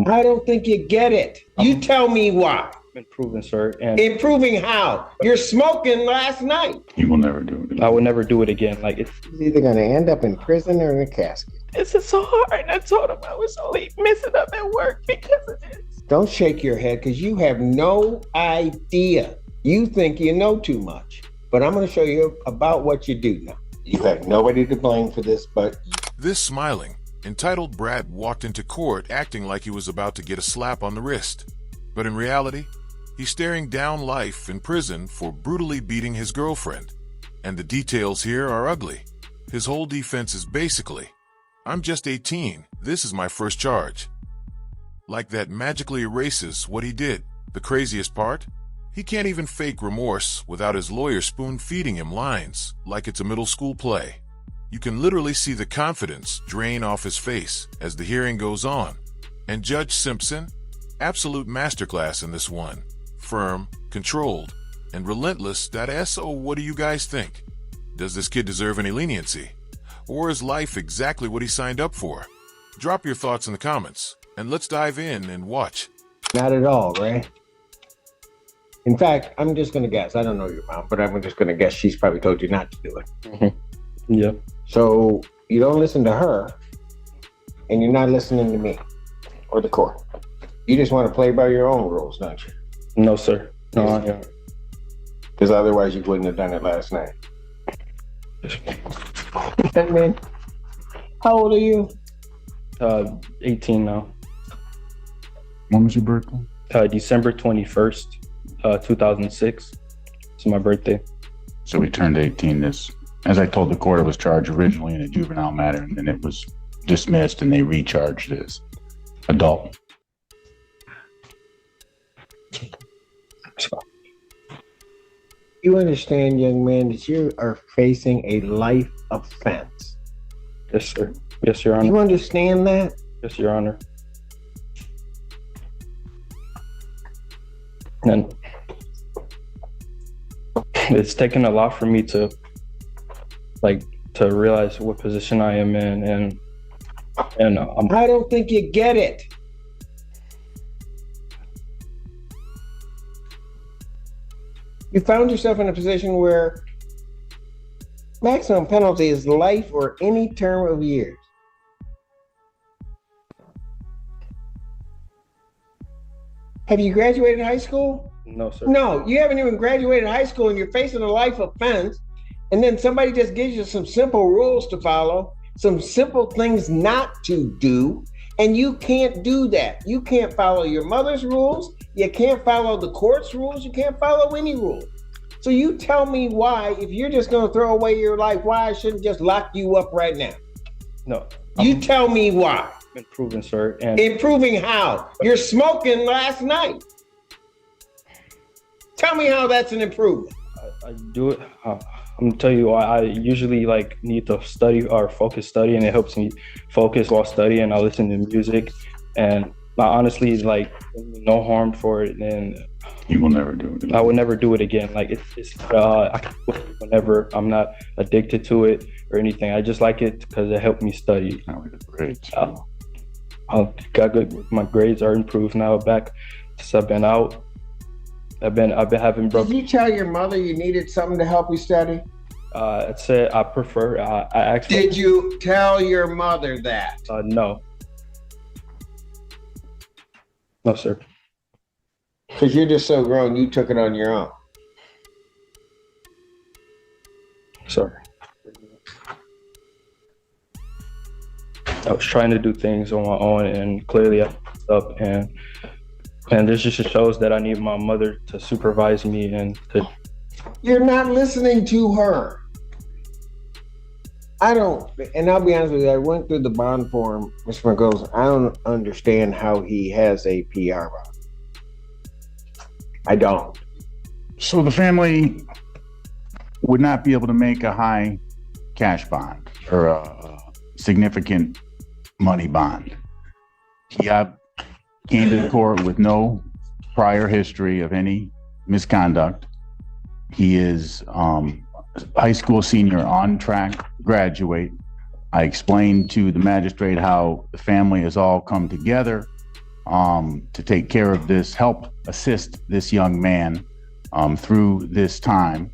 I don't think you get it. You tell me why. Improving, sir. And improving how? You're smoking last night. You will never do it. I would never do it again. Like it's either gonna end up in prison or in a casket. This is so hard. I told him I was only messing up at work because of this. Don't shake your head because you have no idea. You think you know too much. But I'm going to show you about what you do now. You have nobody to blame for this but you. This smiling, entitled Brat walked into court acting like he was about to get a slap on the wrist. But in reality, he's staring down life in prison for brutally beating his girlfriend. And the details here are ugly. His whole defense is basically, I'm just 18, this is my first charge. Like that magically erases what he did. The craziest part? He can't even fake remorse without his lawyer spoon-feeding him lines like it's a middle school play. You can literally see the confidence drain off his face as the hearing goes on. And Judge Simpson, absolute masterclass in this one. Firm, controlled, and relentless. So what do you guys think? Does this kid deserve any leniency? Or is life exactly what he signed up for? Drop your thoughts in the comments, and let's dive in and watch. Not at all, right? In fact, I'm just going to guess. I don't know your mom, but I'm just going to guess she's probably told you not to do it. mm-hmm. Yeah. So you don't listen to her, and you're not listening to me or the court. You just want to play by your own rules, don't you? No, sir. No, I don't. Because otherwise you wouldn't have done it last night. That man, how old are you? 18 now. When was your birthday? December 21st, 2006. It's my birthday. So we turned 18 this, as I told the court, it was charged originally in a juvenile matter, and then it was dismissed and they recharged as adult. You understand, young man, that you are facing a life offense. Yes, sir. Yes, Your Honor. You understand that? Yes, Your Honor. And it's taken a lot for me to realize what position I am in, and I don't think you get it. You found yourself in a position where maximum penalty is life or any term of years. Have you graduated high school? No, sir. No, you haven't even graduated high school and you're facing a life offense. And then somebody just gives you some simple rules to follow, some simple things not to do. And you can't do that. You can't follow your mother's rules. You can't follow the court's rules. You can't follow any rules. So you tell me why, if you're just going to throw away your life, why I shouldn't just lock you up right now? No. You tell me why. Improving, sir. And improving how? You're smoking last night. Tell me how that's an improvement. I do it. I'm gonna tell you why. I usually need to study or focus study, and it helps me focus while studying. I listen to music, and I honestly no harm for it. And you will never do it. I would never do it again. I can quit whenever I'm not addicted to it or anything. I just like it because it helped me study. Great. I got good. My grades are improved now. Back since I've been out. I've been having broken. Did you tell your mother you needed something to help you study? I said I prefer. I actually. Did you tell your mother that? No. No, sir. Because you're just so grown, you took it on your own. Sorry. I was trying to do things on my own, and clearly I messed up. And this just shows that I need my mother to supervise me and to. You're not listening to her. I don't, and I'll be honest with you, I went through the bond form, Mr. McGoes. I don't understand how he has a PR bond. I don't. So the family would not be able to make a high cash bond or a significant money bond. He came to the court with no prior history of any misconduct. He is high school senior, on track to graduate. I explained to the magistrate how the family has all come together to take care of this, help assist this young man through this time.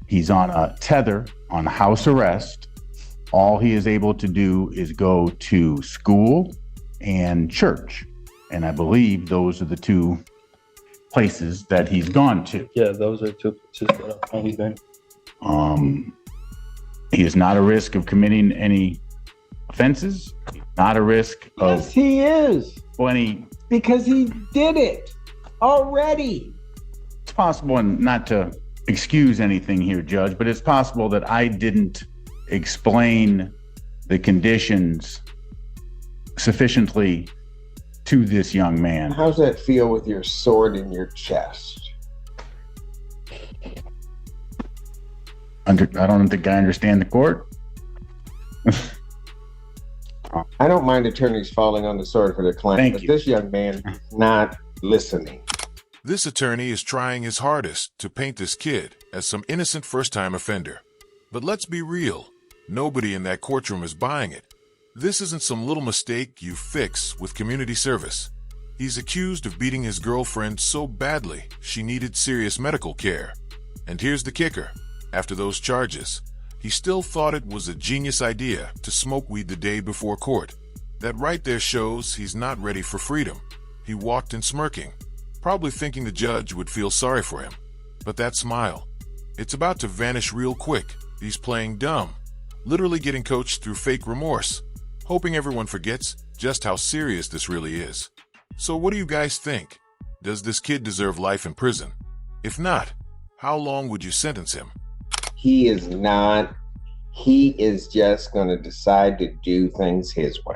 He's on a tether, on house arrest. All he is able to do is go to school and church. And I believe those are the two places that he's gone to. Yeah, those are two places that he's been. He is not a risk of committing any offenses. He's not a risk of Yes, he is. any. Because he did it already. It's possible, and not to excuse anything here, Judge, but it's possible that I didn't explain the conditions sufficiently to this young man. How's that feel with your sword in your chest? I don't think I understand the court. I don't mind attorneys falling on the sword for their client, Thank but you. this young man is not listening. This attorney is trying his hardest to paint this kid as some innocent first-time offender. But let's be real, nobody in that courtroom is buying it. This isn't some little mistake you fix with community service. He's accused of beating his girlfriend so badly she needed serious medical care. And here's the kicker. After those charges, he still thought it was a genius idea to smoke weed the day before court. That right there shows he's not ready for freedom. He walked in smirking, probably thinking the judge would feel sorry for him. But that smile, it's about to vanish real quick. He's playing dumb, literally getting coached through fake remorse, hoping everyone forgets just how serious this really is. So what do you guys think? Does this kid deserve life in prison? If not, how long would you sentence him? He is not. He is just going to decide to do things his way.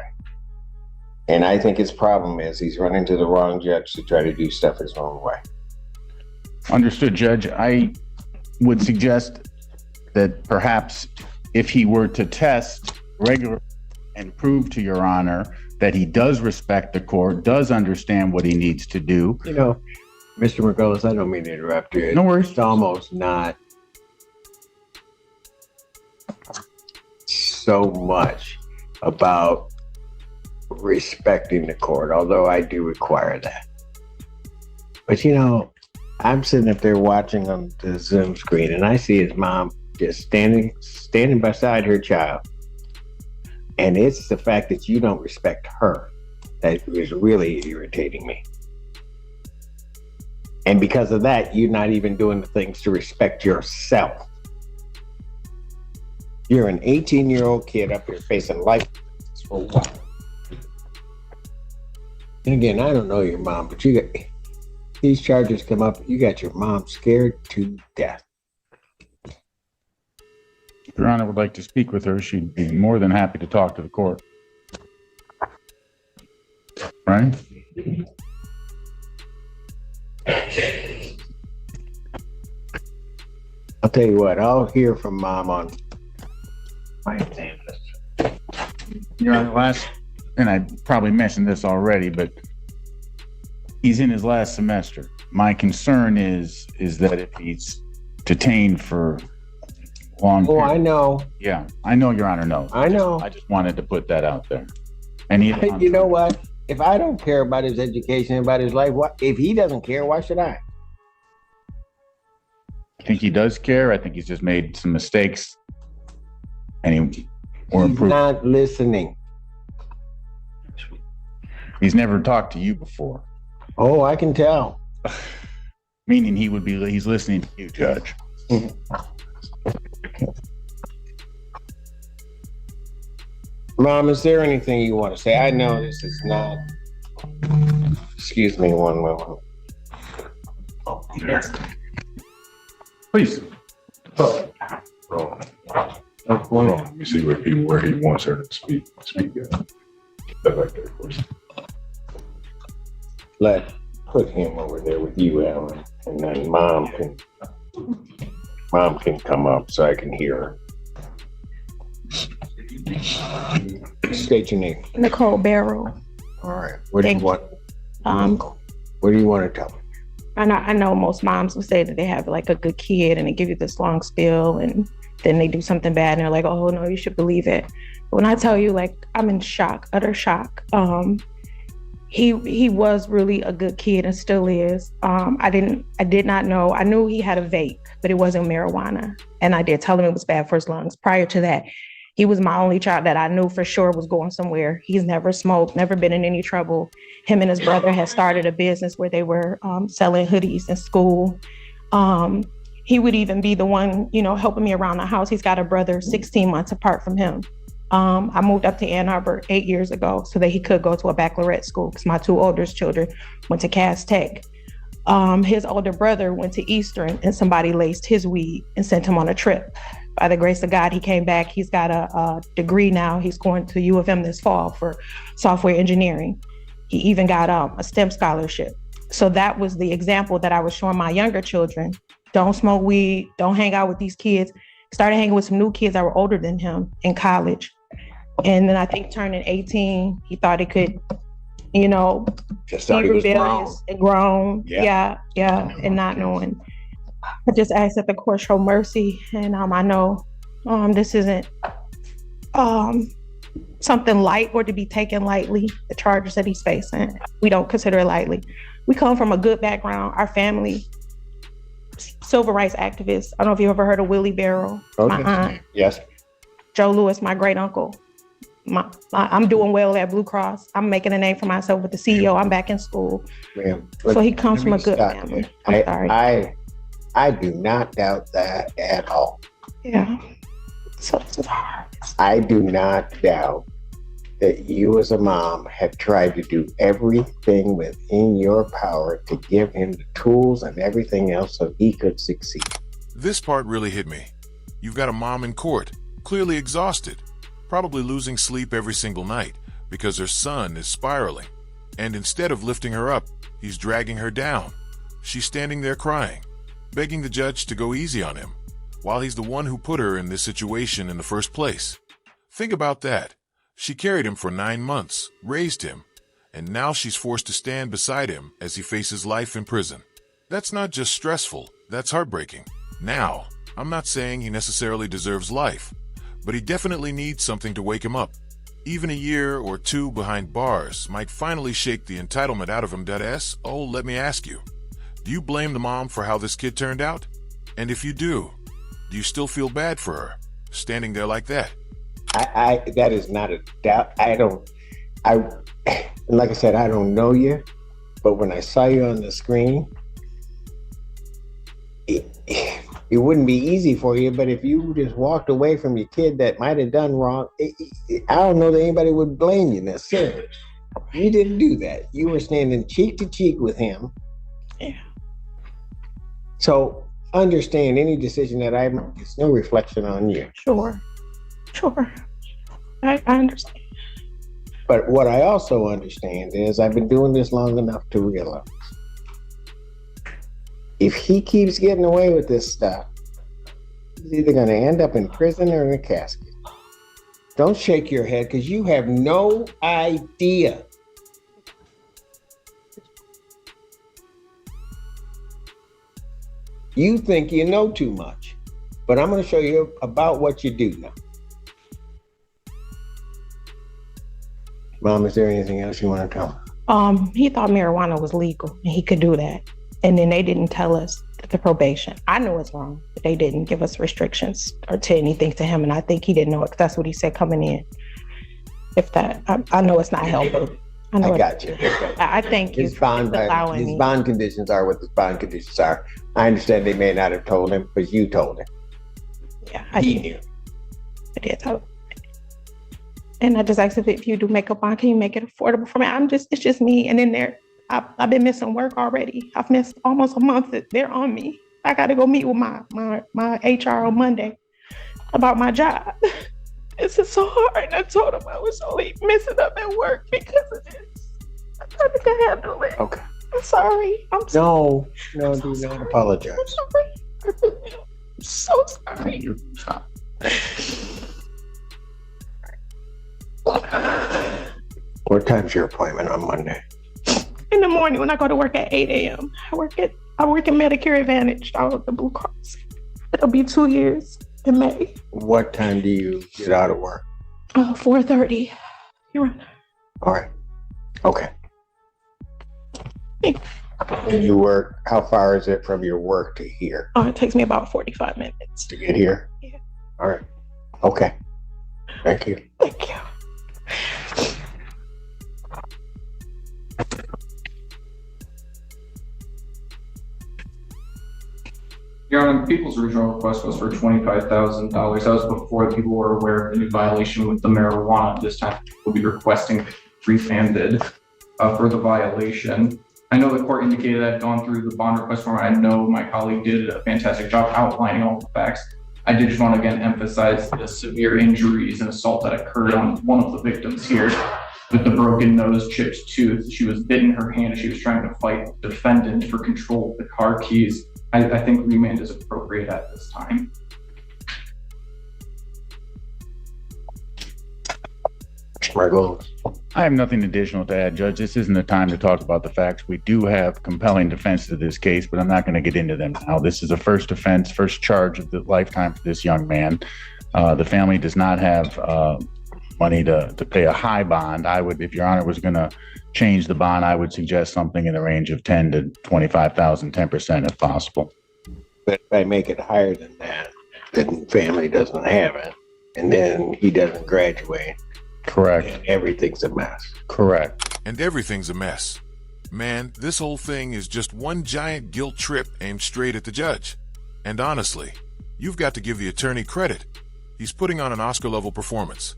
And I think his problem is he's running to the wrong judge to try to do stuff his own way. Understood, Judge. I would suggest that perhaps if he were to test regularly and prove to Your Honor that he does respect the court, does understand what he needs to do. You know, Mr. Margolis, I don't mean to interrupt you. No worries. It's almost not so much about respecting the court, although I do require that. But you know, I'm sitting up there watching on the Zoom screen and I see his mom just standing beside her child. And it's the fact that you don't respect her that is really irritating me. And because of that, you're not even doing the things to respect yourself. You're an 18-year-old kid up here facing life for what? And again, I don't know your mom, but you got these charges come up. You got your mom scared to death. If Your Honor would like to speak with her, she'd be more than happy to talk to the court. Right? I'll tell you what, I'll hear from Mom on my exam. Your Honor, and I probably mentioned this already, but he's in his last semester. My concern is that if he's detained for long Oh, period, I know. yeah, I know Your Honor knows. I know. I just wanted to put that out there. And he, You know what? If I don't care about his education, about his life, if he doesn't care, why should I? I think he does care. I think he's just made some mistakes, and He's improved. not listening. He's never talked to you before, Oh, I can tell. meaning he's listening to you, Judge. Mom, is there anything you want to say? I know this is not. Excuse me one moment. Oh, yes. Please. Let me see where he wants her to speak. That right there, of course. Put him over there with you, Alan, and then Mom can come up so I can hear her. State your name. Nicole Barrow. All right. What do you Thank want? What do you want to tell me? I know most moms will say that they have like a good kid and they give you this long spiel and then they do something bad and they're like, oh no, you should believe it. But when I tell you, like, I'm in shock, utter shock. he was really a good kid and still is. I did not know. I knew he had a vape, but it wasn't marijuana. And I did tell him it was bad for his lungs. Prior to that, he was my only child that I knew for sure was going somewhere. He's never smoked, never been in any trouble. Him and his brother had started a business where they were selling hoodies in school. He would even be the one, helping me around the house. He's got a brother 16 months apart from him. I moved up to Ann Arbor 8 years ago so that he could go to a baccalaureate school because my two oldest children went to Cass Tech. His older brother went to Eastern and somebody laced his weed and sent him on a trip. By the grace of God, he came back. He's got a degree now. He's going to U of M this fall for software engineering. He even got a STEM scholarship. So that was the example that I was showing my younger children. Don't smoke weed. Don't hang out with these kids. Started hanging with some new kids that were older than him in college. And then I think turning 18, he thought he could, Just be thought he was rebellious and grown. Yeah. Yeah. And not knowing. I just asked that the court show mercy. And I know this isn't something light or to be taken lightly, the charges that he's facing. We don't consider it lightly. We come from a good background. Our family, civil rights activists. I don't know if you ever heard of Willie Barrow, Okay. my aunt. Yes. Joe Lewis, my great uncle. I'm doing well at Blue Cross. I'm making a name for myself with the CEO. I'm back in school. Ma'am, So he comes let from a me good stop family. there. I'm sorry. I do not doubt that at all. Yeah. So this is hard. I do not doubt that you as a mom have tried to do everything within your power to give him the tools and everything else so he could succeed. This part really hit me. You've got a mom in court, clearly exhausted, probably losing sleep every single night because her son is spiraling. And instead of lifting her up, he's dragging her down. She's standing there crying, begging the judge to go easy on him, while he's the one who put her in this situation in the first place. Think about that. She carried him for 9 months, raised him, and now she's forced to stand beside him as he faces life in prison. That's not just stressful, that's heartbreaking. Now, I'm not saying he necessarily deserves life, but he definitely needs something to wake him up. Even a year or two behind bars might finally shake the entitlement out of him. Oh, let me ask you, do you blame the mom for how this kid turned out? And if you do you still feel bad for her, standing there like that? I that is not a doubt. Like I said, I don't know you, but when I saw you on the screen, it wouldn't be easy for you, but if you just walked away from your kid that might have done wrong, I don't know that anybody would blame you necessarily. You didn't do that. You were standing cheek to cheek with him. Yeah. So understand any decision that I make, it's no reflection on you. Sure. I understand. But what I also understand is I've been doing this long enough to realize if he keeps getting away with this stuff, he's either going to end up in prison or in a casket. Don't shake your head because you have no idea. You think you know too much, but I'm going to show you about what you do know. Mom, is there anything else you want to tell me? He thought marijuana was legal and he could do that. And then they didn't tell us the probation. I know it's wrong, but they didn't give us restrictions or to anything to him. And I think he didn't know it because that's what he said coming in. If that, I know it's not helpful. I got you. I thank you for allowing me. His bond conditions are what his bond conditions are. I understand they may not have told him, but you told him. Yeah, He knew. I did tell him. And I just asked if you do makeup on, can you make it affordable for me? It's just me. And then I've been missing work already. I've missed almost a month. They're on me. I got to go meet with my HR on Monday about my job. This is so hard. And I told him I was only messing up at work because of this. I thought I could handle it. Okay. I'm sorry. No, do not apologize. I'm sorry. I'm so sorry. What time's your appointment on Monday? In the morning when I go to work at 8 a.m. I work in Medicare Advantage out of the Blue Cross. It'll be 2 years in May. What time do you get out of work? 4:30. You're right. All right. Okay. And you work, how far is it from your work to here? It takes me about 45 minutes. To get here? Yeah. All right. Okay. Thank you. Thank you. Your Honor, the people's original request was for $25,000. That was before people were aware of the new violation with the marijuana. This time, we'll be requesting refunded for the violation. I know the court indicated that I'd gone through the bond request form. I know my colleague did a fantastic job outlining all the facts. I did just want to again emphasize the severe injuries and assault that occurred on one of the victims here with the broken nose, chipped tooth. She was bitten in her hand as she was trying to fight the defendant for control of the car keys. I think remand is appropriate at this time. I have nothing additional to add, Judge. This isn't the time to talk about the facts. We do have compelling defense to this case, but I'm not going to get into them now. This is a first offense, first charge of the lifetime for this young man. The family does not have money to pay a high bond. I would, if Your Honor was going to change the bond, I would suggest something in the range of 10 to 25,000, 10% if possible. But if I make it higher than that, then family doesn't have it. And then he doesn't graduate. Correct. And everything's a mess. Correct. And everything's a mess. Man, this whole thing is just one giant guilt trip aimed straight at the judge. And honestly, you've got to give the attorney credit. He's putting on an Oscar-level performance.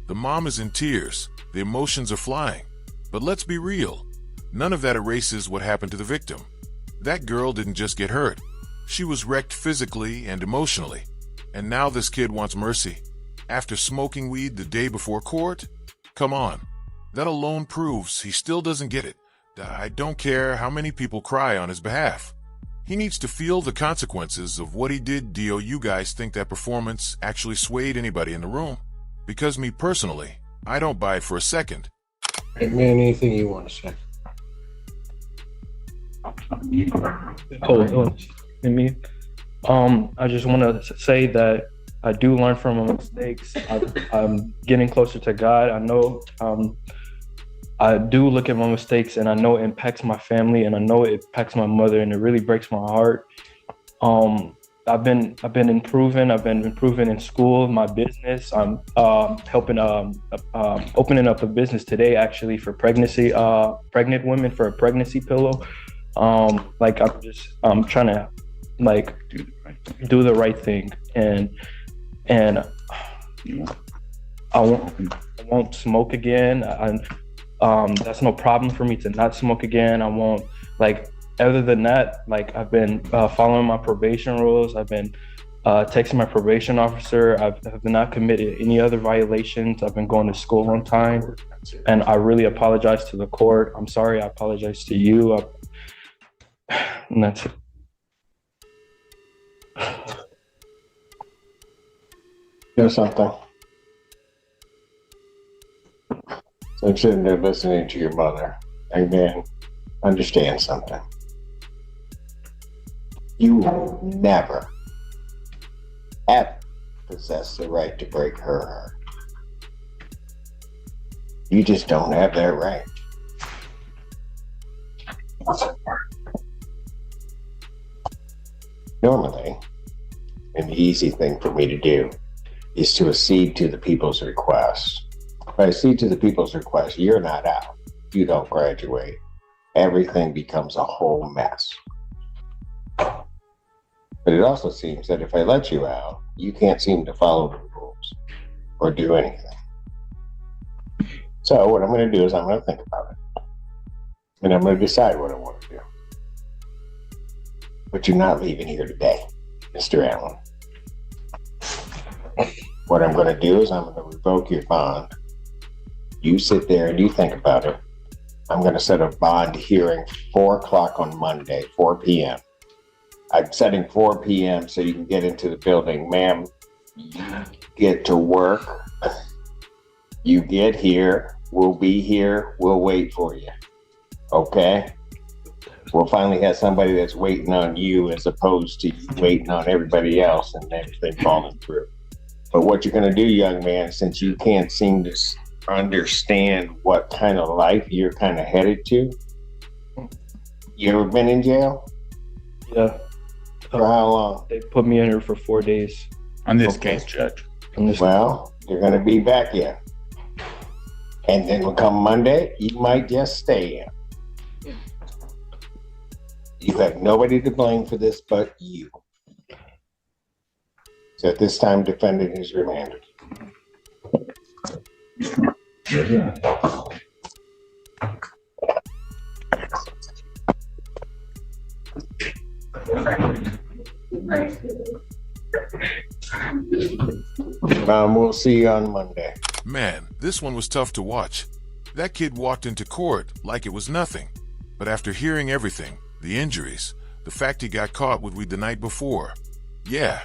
The mom is in tears. The emotions are flying. But let's be real. None of that erases what happened to the victim. That girl didn't just get hurt. She was wrecked physically and emotionally. And now this kid wants mercy. After smoking weed the day before court? Come on. That alone proves he still doesn't get it. I don't care how many people cry on his behalf. He needs to feel the consequences of what he did. Do you guys think that performance actually swayed anybody in the room? Because me personally, I don't buy it for a second. Hey man, anything you want to say? Hold on. I just want to say that I do learn from my mistakes. I'm getting closer to God. I know I do look at my mistakes, and I know it impacts my family, and I know it impacts my mother, and it really breaks my heart. I've been improving. I've been improving in school, my business. I'm helping opening up a business today, actually, for pregnant women, for a pregnancy pillow. I'm trying to do the right thing, and I won't smoke again. That's no problem for me to not smoke again. I won't, other than that, I've been following my probation rules. I've been texting my probation officer. I've not committed any other violations. I've been going to school on time, and I really apologize to the court. I'm sorry. I apologize to you. And that's it. You know something? So I'm sitting there listening to your mother, and then understand something. You will never, ever possess the right to break her heart. You just don't have that right. Normally, an easy thing for me to do is to accede to the people's request. If I accede to the people's request, you're not out. You don't graduate. Everything becomes a whole mess. But it also seems that if I let you out, you can't seem to follow the rules or do anything. So what I'm going to do is I'm going to think about it. And I'm going to decide what I want to do. But you're not leaving here today, Mr. Allen. What I'm going to do is I'm going to revoke your bond. You sit there and you think about it. I'm going to set a bond hearing 4 o'clock on Monday, 4 p.m. I'm setting 4 p.m. so you can get into the building. Ma'am, you get to work. You get here. We'll be here. We'll wait for you. Okay? We'll finally have somebody that's waiting on you as opposed to you waiting on everybody else and everything falling through. But what you're going to do, young man, since you can't seem to understand what kind of life you're kind of headed to, You ever been in jail? Yeah. For how long? They put me in here for 4 days. On this Okay. case, Judge. On this- Well, you're gonna be back here. And then when come Monday, you might just stay in. You have nobody to blame for this but you. So at this time, defendant is remanded. We'll see you on Monday. Man, this one was tough to watch. That kid walked into court like it was nothing. But after hearing everything, the injuries, the fact he got caught with weed the night before, yeah,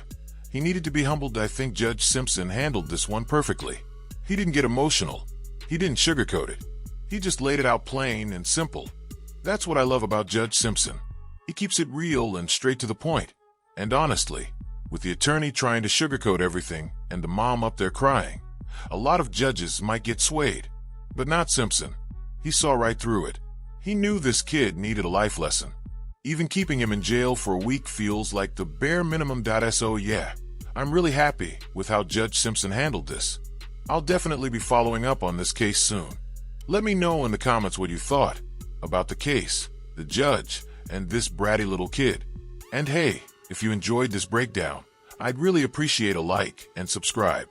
he needed to be humbled. I think Judge Simpson handled this one perfectly. He didn't get emotional. He didn't sugarcoat it. He just laid it out plain and simple. That's what I love about Judge Simpson. He keeps it real and straight to the point. And honestly, with the attorney trying to sugarcoat everything and the mom up there crying, a lot of judges might get swayed. But not Simpson. He saw right through it. He knew this kid needed a life lesson. Even keeping him in jail for a week feels like the bare minimum. So yeah, I'm really happy with how Judge Simpson handled this. I'll definitely be following up on this case soon. Let me know in the comments what you thought about the case, the judge, and this bratty little kid. And hey, if you enjoyed this breakdown, I'd really appreciate a like and subscribe.